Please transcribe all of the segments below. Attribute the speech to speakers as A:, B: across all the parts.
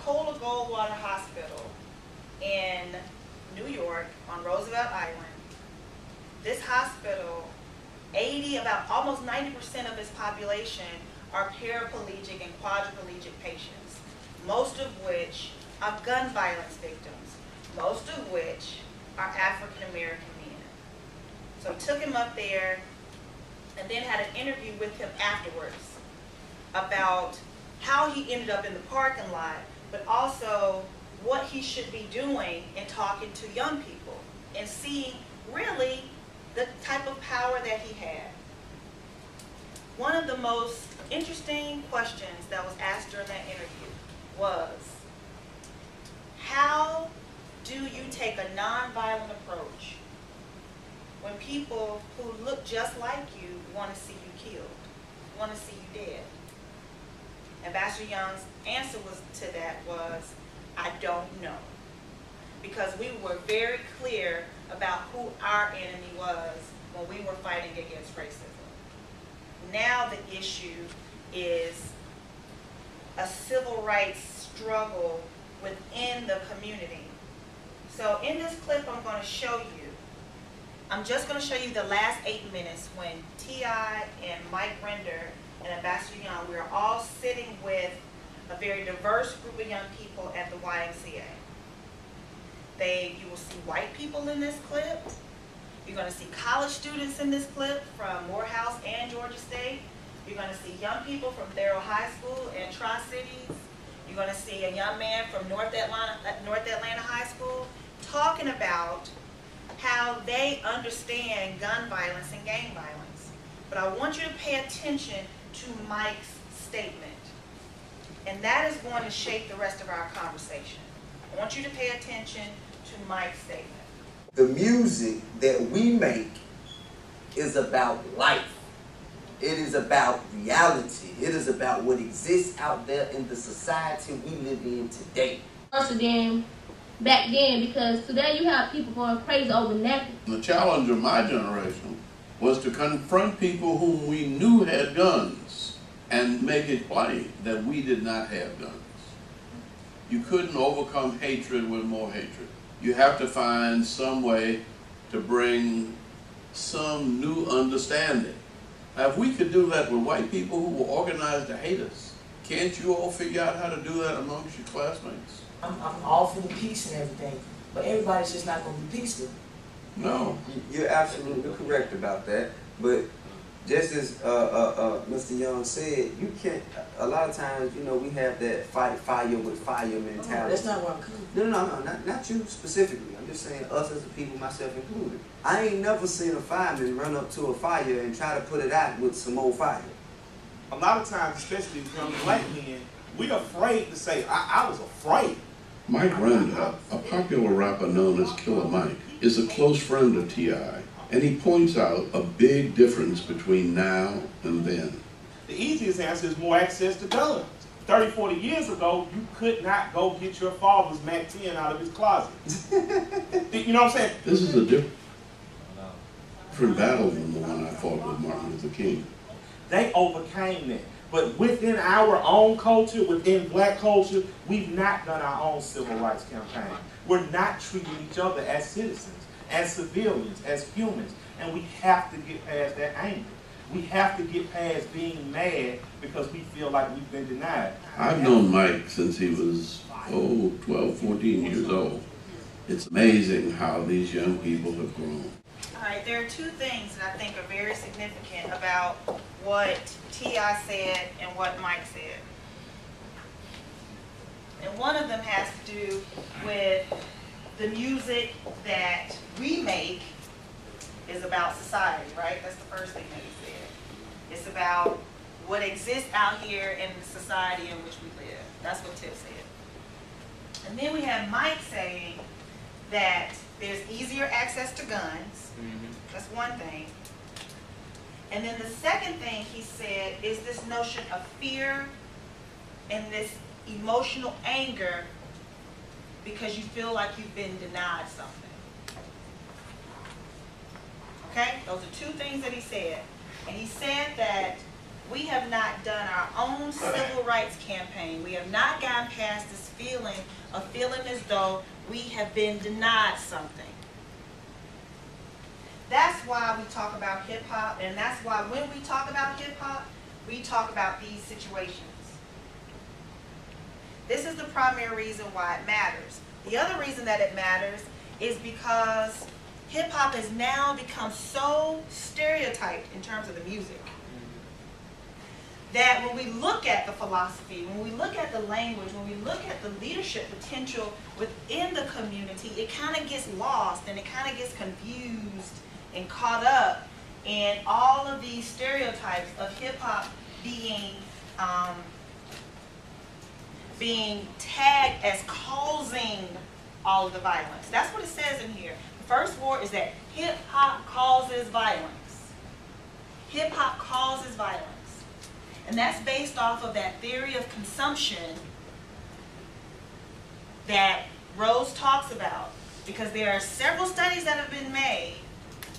A: Pensacola Goldwater Hospital in New York on Roosevelt Island. This hospital, about almost 90% of its population are paraplegic and quadriplegic patients, most of which are gun violence victims, most of which are African American men. So I took him up there and then had an interview with him afterwards about how he ended up in the parking lot, but also what he should be doing in talking to young people and seeing really the type of power that he had. One of the most interesting questions that was asked during that interview was, how do you take a nonviolent approach when people who look just like you want to see you killed, want to see you dead? Ambassador Young's answer to that was, I don't know. Because we were very clear about who our enemy was when we were fighting against racism. Now the issue is a civil rights struggle within the community. So in this clip I'm going to show you, I'm just going to show you the last 8 minutes when T.I. and Mike Render and Ambassador Young, we are all sitting with a very diverse group of young people at the YMCA. You will see white people in this clip. You're going to see college students in this clip from Morehouse and Georgia State. You're going to see young people from Darrell High School and Tri-Cities. You're going to see a young man from North Atlanta High School talking about how they understand gun violence and gang violence. But I want you to pay attention to Mike's statement. And that is going to shape the rest of our conversation. I want you to pay attention to Mike's statement.
B: The music that we make is about life. It is about reality. It is about what exists out there in the society we live in today.
C: Worse than back then, because today you have people going crazy over nothing.
D: The challenge of my generation was to confront people whom we knew had guns and make it plain that we did not have guns. You couldn't overcome hatred with more hatred. You have to find some way to bring some new understanding. Now, if we could do that with white people who were organized to hate us, can't you all figure out how to do that amongst your classmates?
E: I'm all for the peace and everything, but everybody's just not going to be peaceful.
D: No.
B: You're absolutely correct about that, but just as Mr. Young said, you can't, a lot of times, you know, we have that fight fire with fire mentality.
E: Oh, that's not where I'm coming.
B: No, not you specifically. I'm just saying us as a people, myself included. I ain't never seen a fireman run up to a fire and try to put it out with some more fire.
F: A lot of times, especially young black men, we're afraid to say, I was afraid.
D: Mike Render, a popular rapper known as Killer Mike, is a close friend of T.I., and he points out a big difference between now and then.
F: The easiest answer is more access to guns. 30, 40 years ago, you could not go get your father's MAC-10 out of his closet. You know what I'm saying?
D: This is a different battle than the one I fought with Martin Luther King.
F: They overcame that. But within our own culture, within black culture, we've not done our own civil rights campaign. We're not treating each other as citizens, as civilians, as humans. And we have to get past that anger. We have to get past being mad because we feel like we've been denied.
D: I've known Mike since he was, 12, 14 years old. It's amazing how these young people have grown.
A: All right, there are two things that I think are very significant about what T.I. said and what Mike said. And one of them has to do with the music that we make is about society, right? That's the first thing that he said. It's about what exists out here in the society in which we live. That's what Tiff said. And then we have Mike saying that there's easier access to guns. That's one thing. And then the second thing he said is this notion of fear and this emotional anger because you feel like you've been denied something. Okay? Those are two things that he said. And he said that we have not done our own civil rights campaign. We have not gotten past this feeling of feeling as though we have been denied something. That's why we talk about hip hop, and that's why when we talk about hip hop, we talk about these situations. This is the primary reason why it matters. The other reason that it matters is because hip hop has now become so stereotyped in terms of the music that when we look at the philosophy, when we look at the language, when we look at the leadership potential within the community, it kind of gets lost and it kind of gets confused and caught up in all of these stereotypes of hip hop being tagged as causing all of the violence. That's what it says in here. The first word is that hip hop causes violence. Hip hop causes violence. And that's based off of that theory of consumption that Rose talks about. Because there are several studies that have been made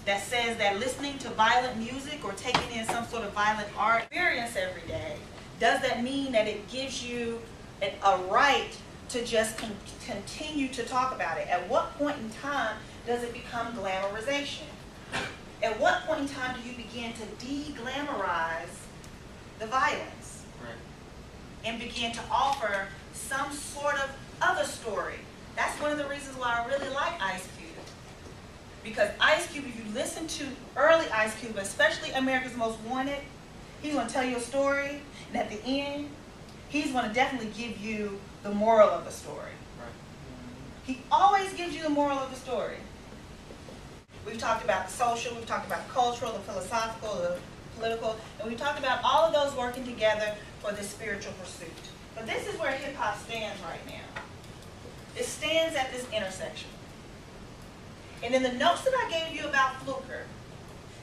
A: that says that listening to violent music or taking in some sort of violent art experience every day, does that mean that it gives you a right to just continue to talk about it? At what point in time does it become glamorization? At what point in time do you begin to de-glamorize the violence?
G: Right.
A: And begin to offer some sort of other story? That's one of the reasons why I really like Ice Cube. Because Ice Cube, if you listen to early Ice Cube, especially America's Most Wanted, he's going to tell you a story, and at the end, he's going to definitely give you the moral of the story.
G: Right.
A: He always gives you the moral of the story. We've talked about the social, we've talked about the cultural, the philosophical, the political, and we've talked about all of those working together for this spiritual pursuit. But this is where hip hop stands right now. It stands at this intersection. And in the notes that I gave you about Fluker,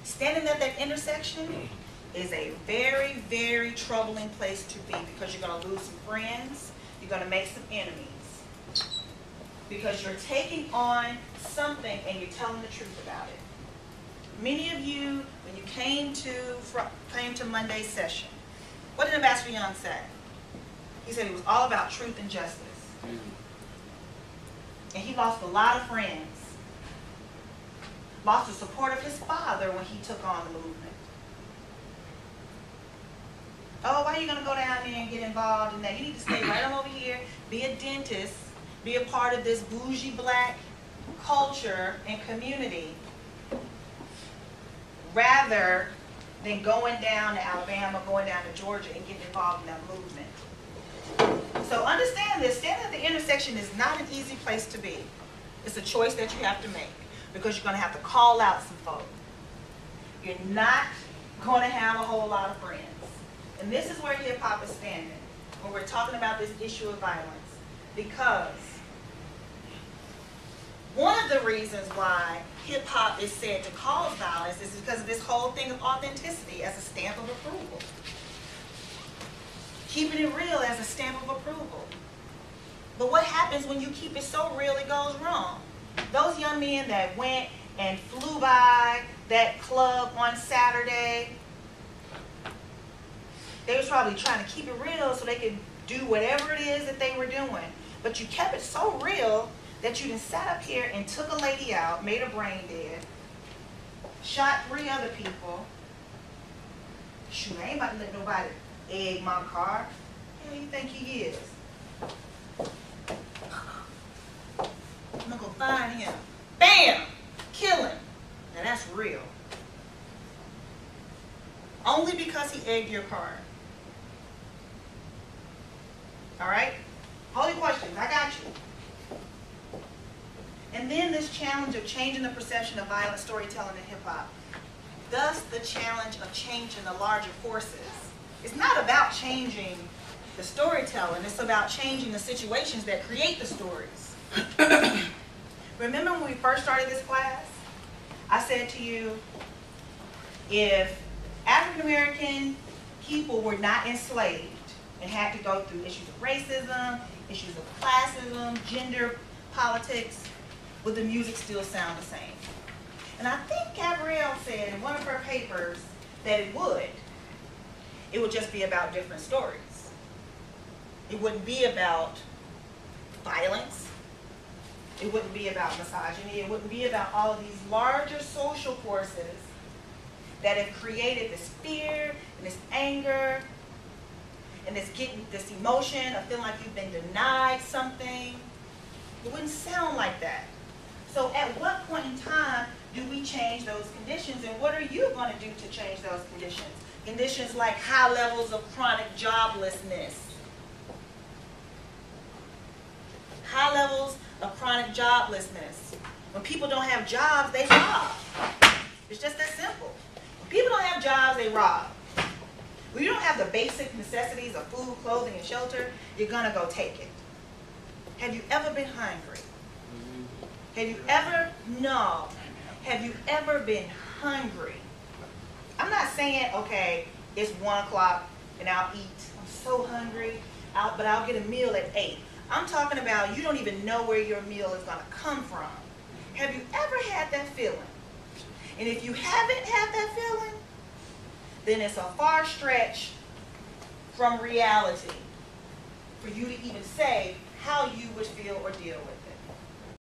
A: standing at that intersection is a very, very troubling place to be, because you're going to lose some friends, you're going to make some enemies. Because you're taking on something and you're telling the truth about it. Many of you, when you came to Monday's session, what did Ambassador Young say? He said it was all about truth and justice. And he lost a lot of friends. Lost the support of his father when he took on the movement. Oh, why are you going to go down there and get involved in that? You need to stay right on over here, be a dentist, be a part of this bougie black culture and community, rather than going down to Alabama, going down to Georgia, and getting involved in that movement. So understand this, standing at the intersection is not an easy place to be. It's a choice that you have to make, because you're going to have to call out some folks. You're not going to have a whole lot of friends. And this is where hip hop is standing when we're talking about this issue of violence. Because one of the reasons why hip hop is said to cause violence is because of this whole thing of authenticity as a stamp of approval. Keeping it real as a stamp of approval. But what happens when you keep it so real it goes wrong? Those young men that went and flew by that club on Saturday, they was probably trying to keep it real so they could do whatever it is that they were doing. But you kept it so real that you then sat up here and took a lady out, made her brain dead, shot 3 other people. Shoot, I ain't about to let nobody egg my car. Who do you think he is? I'm gonna go find him. Bam! Kill him. Now that's real. Only because he egged your car. All right? Holy questions, I got you. And then this challenge of changing the perception of violent storytelling in hip hop. Thus the challenge of changing the larger forces. It's not about changing the storytelling, it's about changing the situations that create the stories. Remember when we first started this class? I said to you, if African American people were not enslaved and had to go through issues of racism, issues of classism, gender politics, would the music still sound the same? And I think Gabrielle said in one of her papers that it would. it would just be about different stories. It wouldn't be about violence. It wouldn't be about misogyny. It wouldn't be about all of these larger social forces that have created this fear and this anger and this emotion of feeling like you've been denied something. It wouldn't sound like that. So at what point in time do we change those conditions, and what are you going to do to change those conditions? Conditions like high levels of chronic joblessness. High levels of chronic joblessness. When people don't have jobs, they rob. It's just that simple. When people don't have jobs, they rob. When you don't have the basic necessities of food, clothing, and shelter, you're going to go take it. Have you ever been hungry? Have you ever, no. Have you ever been hungry? I'm not saying, okay, it's 1 o'clock and I'll eat. I'm so hungry, but I'll get a meal at 8. I'm talking about you don't even know where your meal is going to come from. Have you ever had that feeling? And if you haven't had that feeling, then it's a far stretch from reality for you to even say how you would feel or deal with it.